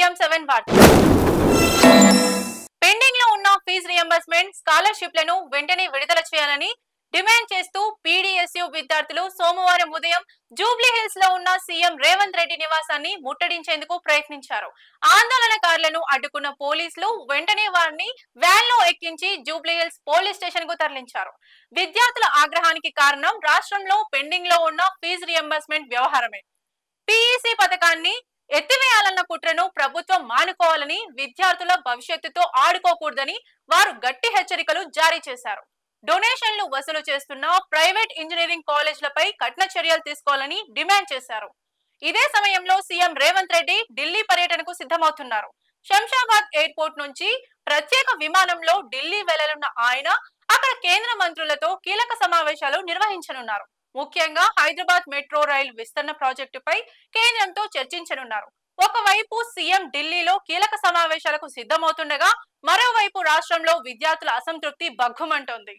TM7 వార్త pending లో ఉన్న ఫీజు రియంబర్స్మెంట్ స్కాలర్‌షిప్‌లను వెంటనే విడుదల చేయాలని డిమాండ్ చేస్తూ పీడీఎస్యూ విద్యార్థులు సోమవారం ఉదయం జూబ్లీ హిల్స్ లో ఉన్న సీఎం రేవంత్ రెడ్డి నివాసాన్ని ముట్టడించేందుకు ప్రయత్నించారు. ఆందోళనకారులను అడ్డుకున్న పోలీసులు వెంటనే వారిని వ్యాన్ లో ఎక్కించి జూబ్లీ హిల్స్ పోలీస్ స్టేషన్ కు తరలించారు. విద్యార్థుల ఆగ్రహానికి కారణం రాష్ట్రంలో పెండింగ్ లో ఉన్న ఫీజు రియంబర్స్మెంట్ వ్యవహారమే. పీఈసీ పథకాన్ని ఎత్తివేయాలన్న కుట్రను ప్రభుత్వం మానుకోవాలని, విద్యార్థుల భవిష్యత్తుతో ఆడుకోకూడదని వారు గట్టి హెచ్చరికలు జారీ చేశారు. డొనేషన్లు వసూలు చేస్తున్న ప్రైవేట్ ఇంజనీరింగ్ కాలేజీలపై కఠిన చర్యలు తీసుకోవాలని డిమాండ్ చేశారు. ఇదే సమయంలో సీఎం రేవంత్ రెడ్డి ఢిల్లీ పర్యటనకు సిద్ధమవుతున్నారు. శంషాబాద్ ఎయిర్పోర్ట్ నుంచి ప్రత్యేక విమానంలో ఢిల్లీ వెళ్లనున్న ఆయన అక్కడ కేంద్ర మంత్రులతో కీలక సమావేశాలు నిర్వహించనున్నారు. ముఖ్యంగా హైదరాబాద్ మెట్రో రైలు విస్తరణ ప్రాజెక్టుపై కేంద్రంతో చర్చించనున్నారు. ఒకవైపు సీఎం ఢిల్లీలో కీలక సమావేశాలకు సిద్ధమవుతుండగా, మరోవైపు రాష్ట్రంలో విద్యార్థుల అసంతృప్తి భగ్గుమంటోంది.